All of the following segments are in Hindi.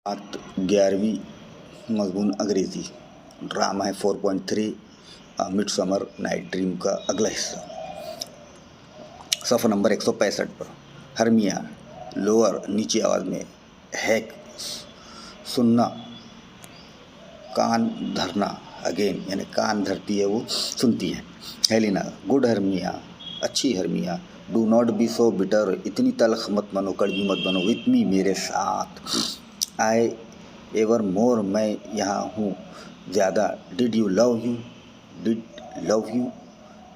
बात 11वीं मज़मून अंग्रेज़ी ड्रामा है 4.3 मिडसमर नाइट ड्रीम का अगला हिस्सा। सफ़र नंबर 165 पर। हर्मिया लोअर नीची आवाज़ में, हैक सुनना, कान धरना, अगेन यानी कान धरती है वो सुनती है। हेलिना गुड हर्मिया, अच्छी Hermia. Do not be so bitter, इतनी तलख मत बनो, कड़वी मत बनो। विथ मी, मेरे साथ। आई एवर मोर, मैं यहाँ हूँ ज़्यादा। Did you love you, did love you,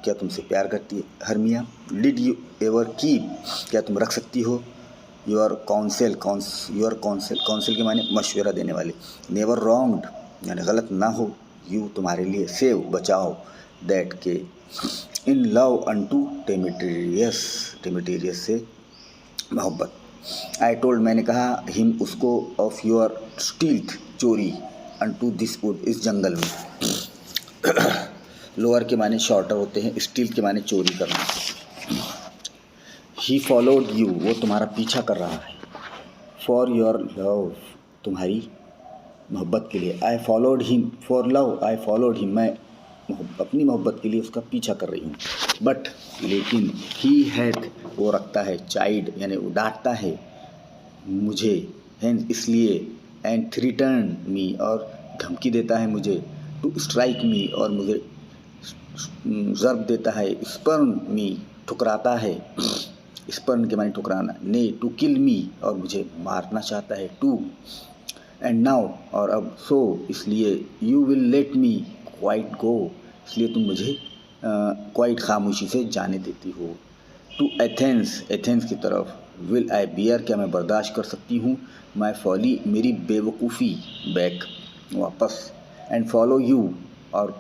क्या तुमसे प्यार करती है Hermia. Did you ever keep, क्या तुम रख सकती हो। योर काउंसिल, योर काउंसिल के माने मशवरा देने वाले। नेवर रॉन्ग्ड यानी गलत ना हो। यू तुम्हारे लिए, सेव बचाओ, दैट के। In love unto Demetrius, Demetrius से मोहब्बत। आई टोल्ड मैंने कहा, हिम उसको, ऑफ योर स्टील्थ चोरी, अनटू दिस वुड इस जंगल में। लोअर के माने शॉर्टर होते हैं, स्टील के माने चोरी करना। ही फॉलोड यू, वो तुम्हारा पीछा कर रहा है। फॉर योर लव, तुम्हारी मोहब्बत के लिए। I followed him for love, I followed him, मैं अपनी मोहब्बत के लिए उसका पीछा कर रही हूँ। बट लेकिन, ही हैड, वो रखता है, चाइड यानी वो डांटता है मुझे, हैंड इसलिए, एंड थ्रीटन मी, और धमकी देता है मुझे, टू स्ट्राइक मी, और मुझे ज़र्ब देता है, स्पर्न मी, ठुकराता है, स्पर्न के माने ठुकराना, ने टू किल मी, और मुझे मारना चाहता है, टू। एंड नाउ, और अब, सो इसलिए, you will let me quiet go, इसलिए तुम मुझे क्वाइट खामोशी से जाने देती हो। टू एथेंस, एथेंस की तरफ। विल आई बियर, क्या मैं बर्दाश्त कर सकती हूँ। माई फॉली, मेरी बेवकूफ़ी, बैक वापस। एंड फॉलो यू, और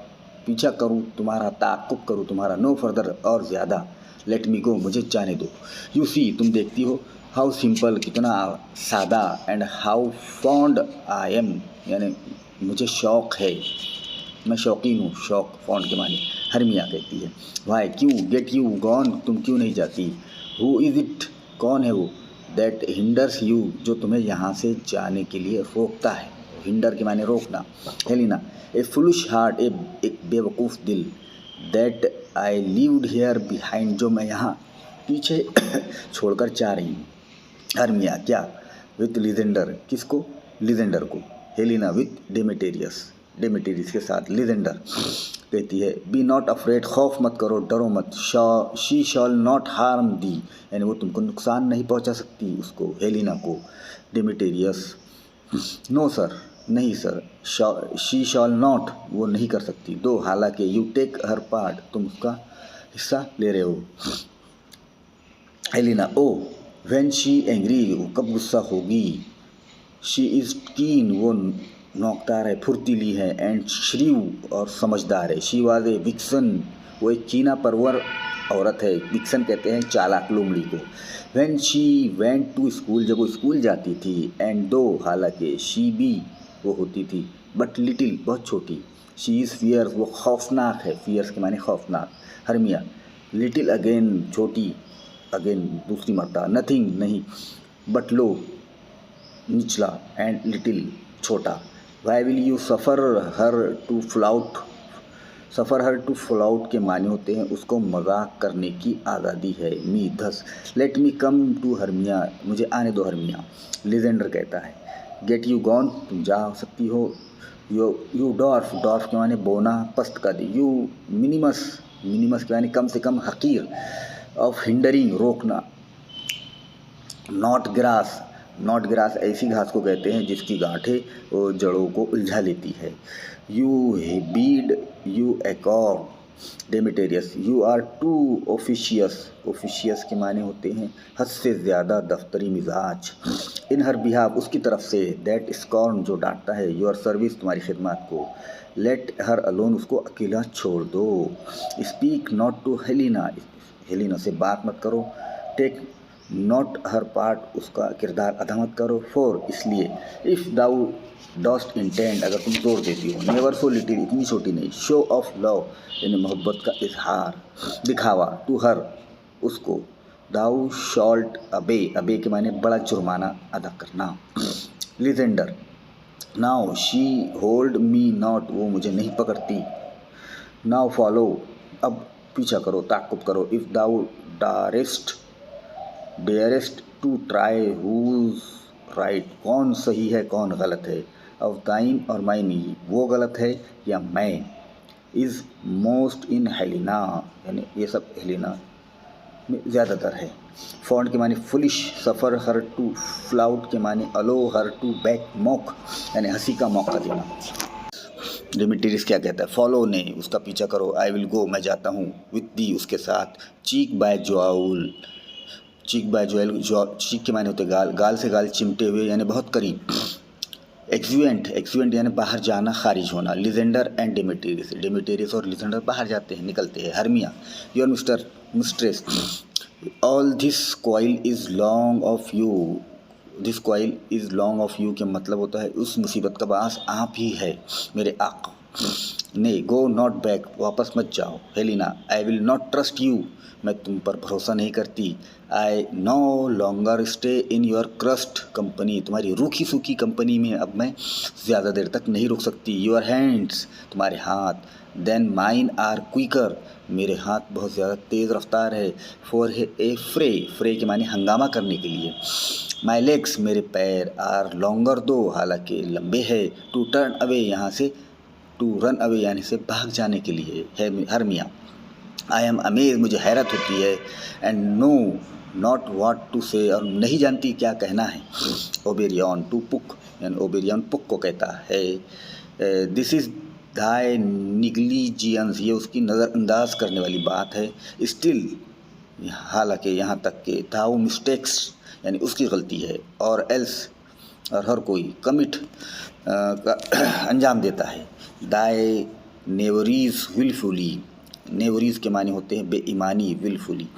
पीछा करूँ तुम्हारा, ताक़ुब करूँ तुम्हारा, नो फर्दर, और ज़्यादा। लेट मी गो, मुझे जाने दो। यू सी, तुम देखती हो, हाउ सिंपल, कितना सादा, and how fond I am, यानी मुझे शौक़ है, मैं शौकीन हूँ, शौक़ फॉन्ड के माने। हर्मिया कहती है, वाई क्यों, गेट यू गॉन, तुम क्यों नहीं जाती। हु इज़ इट, कौन है वो, दैट हिंडर्स यू, जो तुम्हें यहाँ से जाने के लिए रोकता है। हिंडर के माने रोकना। हेलिना ए फुलिश हार्ट, एक बेवकूफ़ दिल, that I levied here behind, जो मैं यहाँ पीछे छोड़कर जा रही हूँ। हर्मिया क्या, विथ लिजेंडर, किसको, लिजेंडर को। हेलिना विथ डेमेटेरियस, डेमेटेरियस के साथ। लिजेंडर कहती है, बी नॉट अफ्रेड, खौफ मत करो, डरो मत। शी शॉल नॉट हार्म दी, यानी वो तुमको नुकसान नहीं पहुंचा सकती, उसको, हेलिना को। डेमेटेरियस, नो सर, नहीं सर। शी शॉल नॉट, वो नहीं कर सकती। दो, हालांकि, यू टेक हर पार्ट, तुम उसका हिस्सा ले रहे हो। Helena O, when she angry, वो कब गुस्सा होगी। शी इज़ कीन, वो नौकदार है, फुर्तीली है, एंड श्रीव, और समझदार है। शी वाज ए विक्सन, वो एक चीना परवर औरत है। विक्सन कहते हैं चालाक लोमड़ी को। When she went to school, जब वो स्कूल जाती थी। एंड दो, हालांकि, शी भी, वो होती थी, बट लिटिल, बहुत छोटी। शी इज़ फियर्स, वो खौफनाक है, फियर्स के माने खौफनाक। हर्मिया लिटिल अगेन, छोटी, अगेन दूसरी मरता। नथिंग, नहीं, बट लो, निचला, एंड लिटिल, छोटा। Why will you suffer her to flout, suffer her to flout के माने होते हैं उसको मजाक करने की आज़ादी है। Me thus, let me come to Hermia, मुझे आने दो हर्मिया। लिजेंडर कहता है, गेट यू गॉन, तुम जा सकती हो। यू डॉर्फ, डॉर्फ के माने बोना, पस्त का दी। यू मिनिमस, मिनिमस के माने कम से कम, हकीर। ऑफ हिंडरिंग, रोकना। नॉट ग्रास, नॉट ग्रास ऐसी घास को कहते हैं जिसकी गांठें वो जड़ों को उलझा लेती है। You bead, you acorn. Demetrius, you are too officious, officious के माने होते हैं हद से ज़्यादा, दफ्तरी मिजाज। इन हर बिहाफ, उसकी तरफ से। दैट स्कॉर्न, जो डांटता है। योर सर्विस, तुम्हारी खिदमत को। लेट हर अलोन, उसको अकेला छोड़ दो। Speak not to Helena, Helena से बात मत करो। टेक नॉट हर पार्ट, उसका किरदार अदा मत करो। फोर, इसलिए। इफ़ दाउ डॉस्ट इंटेंड, अगर तुम जोर देती हो। नेवर सो लिटिल, इतनी छोटी नहीं। शो ऑफ लव, यानी मोहब्बत का इजहार, दिखावा। टू हर, उसको। दाउ शॉल्ट अबे, अबे के माने बड़ा जुर्माना अदा करना। Lysander, now she hold me not, वो मुझे नहीं पकड़ती। नाउ फॉलो, अब पीछा करो, ताक़ुब करो। If thou darest to try whose right, कौन सही है कौन गलत है। ऑफ दाइन और माइन, वो गलत है या मैं। इज़ मोस्ट इन हेलिना, यानी ये सब हेलिना में ज़्यादातर है। फॉन्ट के माने foolish, suffer her to flout के माने allow her to back mock, यानी हंसी का मौका देना। डिमिट्रियस क्या कहता है, फॉलो ने, उसका पीछा करो। आई विल गो, मैं जाता हूँ। विथ दी, उसके साथ। चीक बाय जोआउल, चीक बाय जोएल, चीक के माने होते गाल, गाल से गाल चिमटे हुए यानी बहुत करीब। एक्सुएंट, एक्सुएंट यानी बाहर जाना, खारिज होना। लिजेंडर एंड डिमिट्रियस, डिमिट्रियस और लिजेंडर बाहर जाते हैं, निकलते हैं। Hermia, your mistress, all this coil is long off you, this coil is long off you के मतलब होता है उस मुसीबत का बास आप ही है मेरे आका। ने, गो नॉट बैक, वापस मत जाओ। Helena, I will not trust you, मैं तुम पर भरोसा नहीं करती। I no longer stay in your curst company, तुम्हारी रूखी सूखी कंपनी में अब मैं ज़्यादा देर तक नहीं रुक सकती। योर हैंड्स, तुम्हारे हाथ। देन माइन आर क्विकर, मेरे हाथ बहुत ज़्यादा तेज़ रफ्तार है। फॉर ए फ्रे, फ्रे के माने हंगामा करने के लिए। माई लेग्स, मेरे पैर। आर लॉन्गर दो, हालांकि लंबे है। टू टर्न अवे, यहाँ से टू रन अवे यानी से भाग जाने के लिए है। हर्मिया, आई एम अमेज, मुझे हैरत होती है। And know not what to say, और नहीं जानती क्या कहना है। ओबेरियन टू पुक, यानी ओबेरियन पुक को कहता है। दिस इज़ दाई निग्लिजियंस, ये उसकी नज़रअंदाज करने वाली बात है। स्टिल, हालांकि यहाँ तक कि दाउ मिस्टेक्स, यानी उसकी गलती है। और एल्स, और हर कोई। कमिट का अंजाम देता है। दाई नेवरीज विलफुली, नेवरीज के माने होते हैं बेईमानी, विलफुली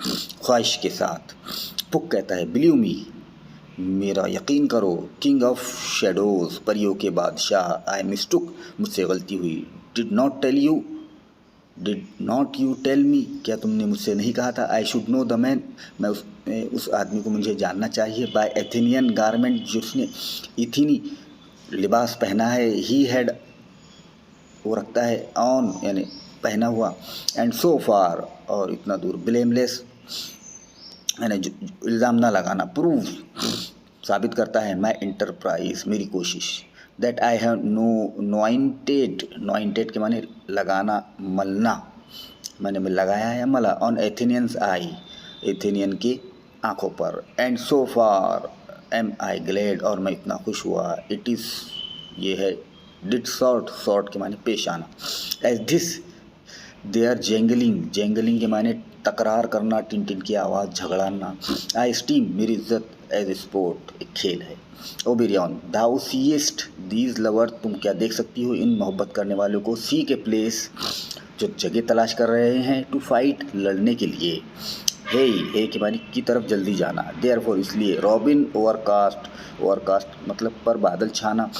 ख्वाहिश के साथ। पुक कहता है बिलीव मी, मेरा यकीन करो। किंग ऑफ शेडोज़, परियों के बादशाह। आई मिस्टुक, मुझसे गलती हुई। Did not you tell me, क्या तुमने मुझसे नहीं कहा था। I should know the man, मैं उस आदमी को मुझे जानना चाहिए। बाय एथेनियन गारमेंट, जिसने इथीनी लिबास पहना है। ही हैड, वो रखता है। ऑन यानी पहना हुआ। एंड सो फार, और इतना दूर। ब्लेमलेस यानी इल्ज़ाम ना लगाना। प्रूव, साबित करता है। माई इंटरप्राइज, मेरी कोशिश। दैट आई हैव नोइंटेड, नोइंटेड के माने लगाना, मलना, मैंने मैं लगाया या मला। ऑन एथेनियंस आई, एथेनियन की आँखों पर। And so far am I glad, और मैं इतना खुश हुआ। इट इज़, ये है। डिड शॉर्ट, शॉर्ट के माने पेश आना। एज दिस दे आर जेंगलिंग, जेंगलिंग के माने तकरार करना, टिन टिन की आवाज़, झगड़ाना। आई स्टीम, मेरी इज्जत। एज ए स्पोर्ट, एक खेल है। ओबेरियन, दाउ सीएस्ट दीज लवर, तुम क्या देख सकती हो इन मोहब्बत करने वालों को। सी के प्लेस, जो जगह तलाश कर रहे हैं। टू फाइट, लड़ने के लिए। हे के माने की तरफ जल्दी जाना। देयरफॉर, इसलिए। रॉबिन ओवरकास्ट, ओवरकास्ट मतलब पर बादल छाना।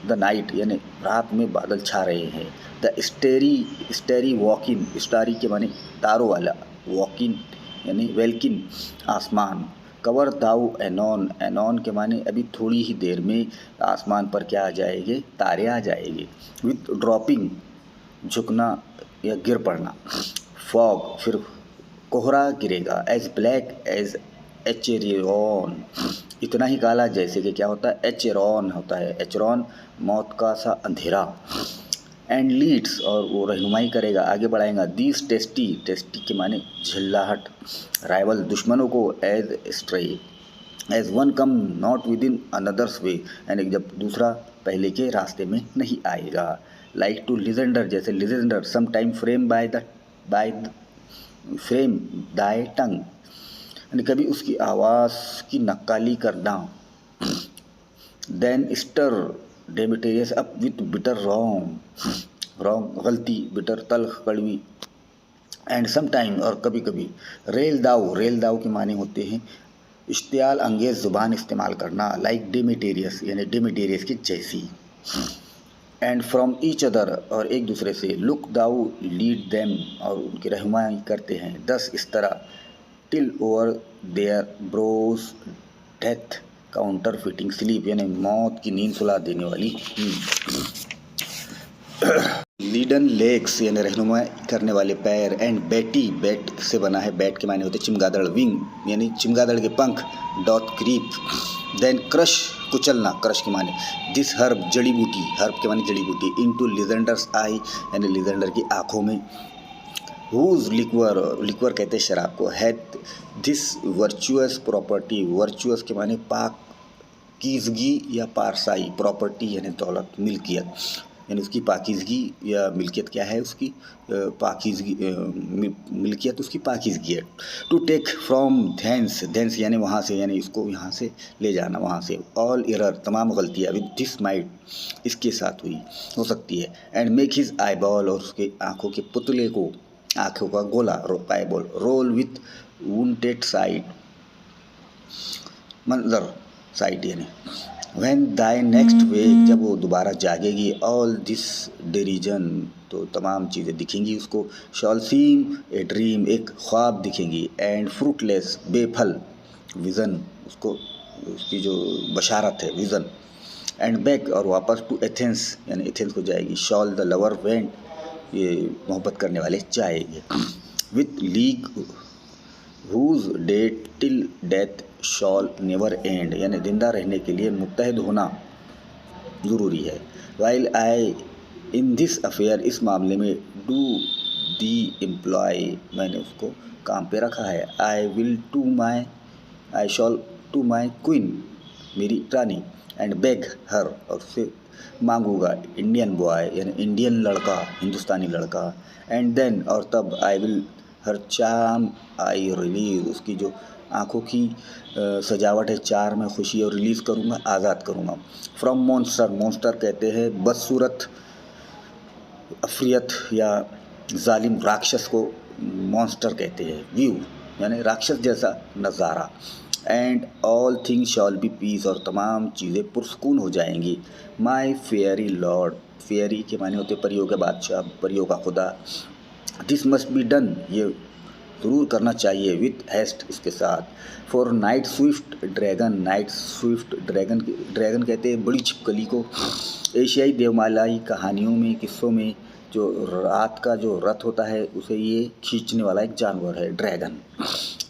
द नाइट यानी रात में बादल छा रहे हैं। द स्टेरी वॉकिन, स्टारी के माने तारों वाला। वॉकिन यानी वेल्किन, आसमान। कवर दाउ एनॉन, एनॉन के माने अभी थोड़ी ही देर में आसमान पर क्या आ जाएंगे, तारे आ जाएंगे। विथ ड्रॉपिंग, झुकना या गिर पड़ना। फॉग, फिर कोहरा गिरेगा। एज ब्लैक एज एचेरियन, इतना ही काला जैसे कि क्या होता है, एचेरॉन होता है। एचेरॉन, मौत का सा अंधेरा। एंड लीड्स, और वो रहनुमाई करेगा, आगे बढ़ाएगा। दीज टेस्टी, टेस्टी के माने झल्लाहट। राइवल, दुश्मनों को। Astray, as one come not within another's way, यानी जब दूसरा पहले के रास्ते में नहीं आएगा। लाइक टू लिजेंडर, जैसे Lysander. Sometime frame by frame thy tongue, यानी कभी उसकी आवाज़ की नक्काली करना। Then stir Demetrius up with bitter wrong गलती, बिटर तल्ख, कड़वी। एंड सम टाइम, और कभी कभी। रेल दाव के माने होते हैं इश्तियाल अंगेज ज़ुबान इस्तेमाल करना। लाइक डेमिटेरियस यानी डेमिटेरियस की जैसी। एंड फ्रॉम ईच अदर, और एक दूसरे से। लुक दाउ लीड देम, और उनकी रहनुमाई करते हैं। दस, इस तरह। Till over their brows death counterfeiting sleep यानी मौत की नींद सुला देने वाली लीडन लेग्स यानी रहनुमाई करने वाले पैर, एंड बैटी बैट से बना है, बैट के माने होते चिमगादड़, विंग यानी चिमगादड़ के पंख, डॉट क्रीप, देन क्रश कुचलना, क्रश के माने, दिस हर्ब जड़ी बूटी, हर्ब के माने जड़ी बूटी, इनटू लिजेंडर्स आई यानी लिजेंडर की आँखों में, हुज लिक्वर, लिक्वर कहते हैं शराब को, hath this virtuous property, virtuous के माने पाकीज़गी या पारसाई, प्रॉपर्टी यानी दौलत, मिल्कियत यानी उसकी पाकीज़गी या मिल्कियत क्या है उसकी, पाकीज़गी मिल्कियत उसकी पाकीज़गी है। टू टेक फ्रॉम धेंस, धेंस यानी वहाँ से, यानी इसको यहाँ से ले जाना वहाँ से, ऑल एरर तमाम गलतियाँ, विद दिस माइट इसके साथ हुई हो सकती है, and make his eyeball और उसके आँखों के पुतले को, आँखों का गोला eyeball, roll with wonted sight, मंजर साइड यानी, व्हेन दाई नेक्स्ट वेक, जब वो दोबारा जागेगी, ऑल दिस डिरीजन तो तमाम चीज़ें दिखेंगी उसको, शॉल सीम ए ड्रीम एक ख्वाब दिखेंगी, एंड फ्रूटलेस बेफल विज़न उसको, उसकी जो बशारत है विज़न, एंड बैक और वापस टू एथेंस यानी एथेंस को जाएगी, शॉल द लवर वेंट ये मोहब्बत करने वाले जाएंगे, with league whose date till death shall never end यानी जिंदा रहने के लिए मुत्तहद होना ज़रूरी है, while I in this affair इस मामले में, डू दी एम्प्लॉय मैंने उसको काम पे रखा है, I will to my, I shall to my queen मेरी रानी, एंड बेग हर और उससे मांगूंगा, इंडियन बॉय यानी इंडियन लड़का, हिंदुस्तानी लड़का, एंड देन और तब, I will her charm eye release उसकी जो आँखों की सजावट है, चार में खुशी और रिलीज़ करूँगा, आज़ाद करूँगा, फ्रॉम मॉन्स्टर, मॉन्स्टर कहते हैं बदसूरत अफरियत या जालिम राक्षस को मॉन्स्टर कहते हैं, व्यू यानी राक्षस जैसा नज़ारा, and all things shall be peace और तमाम चीज़ें पुरस्कून हो जाएंगी, माई फेयरी लॉर्ड, फेयरी के माने होते परियों के बादशाह, परियों का खुदा, दिस मस्ट बी डन ये ज़रूर करना चाहिए, विथ हेस्ट इसके साथ, for night Swift dragon, night Swift dragon, dragon कहते हैं बड़ी छिपकली को, एशियाई देवमालाई कहानियों में किस्सों में जो रात का जो रथ होता है उसे ये खींचने वाला एक जानवर है dragon,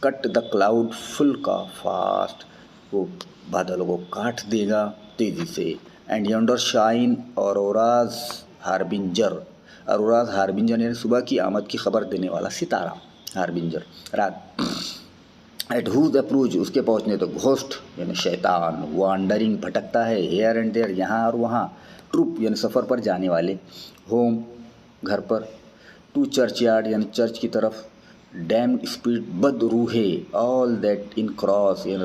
cut the cloud full का फास्ट वो बादलों को काट देगा तेज़ी से, and yonder shine Aurora's harbinger, Aurora's harbinger यानी सुबह की आमद की खबर देने वाला सितारा, हार्बिंजर रात, एट हुज अप्रोच उसके पहुंचने तो, घोस्ट यानी शैतान, वांडरिंग भटकता है, हेयर एंड देयर यहाँ और वहाँ, ट्रुप यानी सफ़र पर जाने वाले, होम घर पर, टू चर्च यार्ड यानी चर्च की तरफ, डैम स्पीड बद रूहे, ऑल दैट इन क्रॉस यानी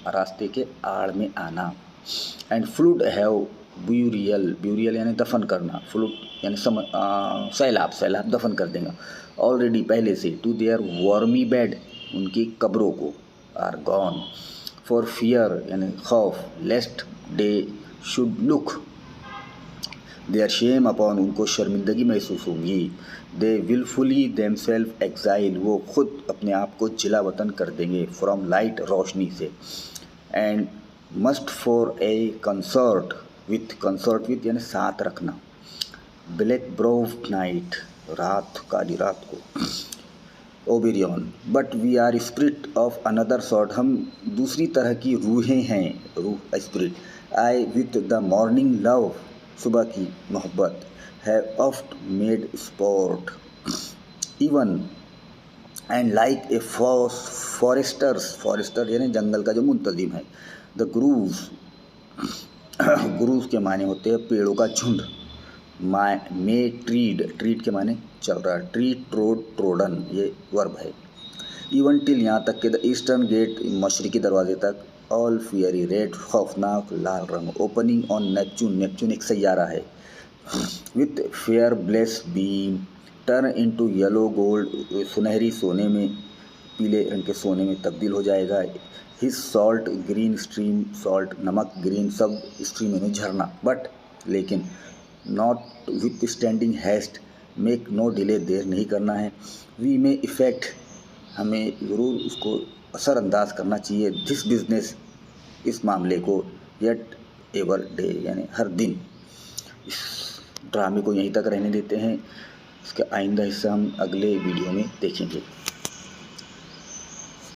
रास्ते के आड़ में आना, and fluid have burial, burial यानी दफन करना, फ्लूड यानी सैलाब, सैलाब दफन कर देगा, ऑलरेडी पहले से, टू देयर वार्मी बेड उनकी कब्रों को, आर गॉन, फॉर फियर यानी खौफ, lest they should look their shame upon उनको शर्मिंदगी महसूस होगी, दे विलफुली देमसेल्फ एक्साइल वो खुद अपने आप को जिला वतन कर देंगे, फ्रॉम लाइट रोशनी से, and must for a concert with यानी साथ रखना, ब्लैक ब्रोव नाइट रात काली रात को, Oberon but we are spirit of another sort हम दूसरी तरह की रूहें हैं, रूह spirit, I with the morning love सुबह की मोहब्बत, have oft made sport even and like a forester यानी जंगल का जो मुंतजिम है, द ग्रूव्स ग्रूव्स के माने होते हैं पेड़ों का झुंड, मे ट्रीड के माने चल रहा है, ट्री ट्रोडन ये वर्ब है, इवन टिल यहाँ तक कि द ईस्टर्न गेट मशरकी दरवाजे तक, ऑल फियरी रेड खौफनाक लाल रंग, ओपनिंग ऑन नेपच्यून, नेपच्यून एक सैयारा है, with fair bless beam turn into yellow gold सुनहरी सोने में पीले रंग के सोने में तब्दील हो जाएगा, his salt green stream, salt नमक, ग्रीन सब स्ट्रीम यानी झरना, बट लेकिन notwithstanding haste make no delay देर नहीं करना है, वी में इफ़ेक्ट हमें ज़रूर उसको असरअंदाज करना चाहिए, दिस बिजनेस इस मामले को येट एवर डे यानी हर दिन इस ड्रामे को यहीं तक रहने देते हैं। इसका आइंदा हिस्सा हम अगले वीडियो में देखेंगे।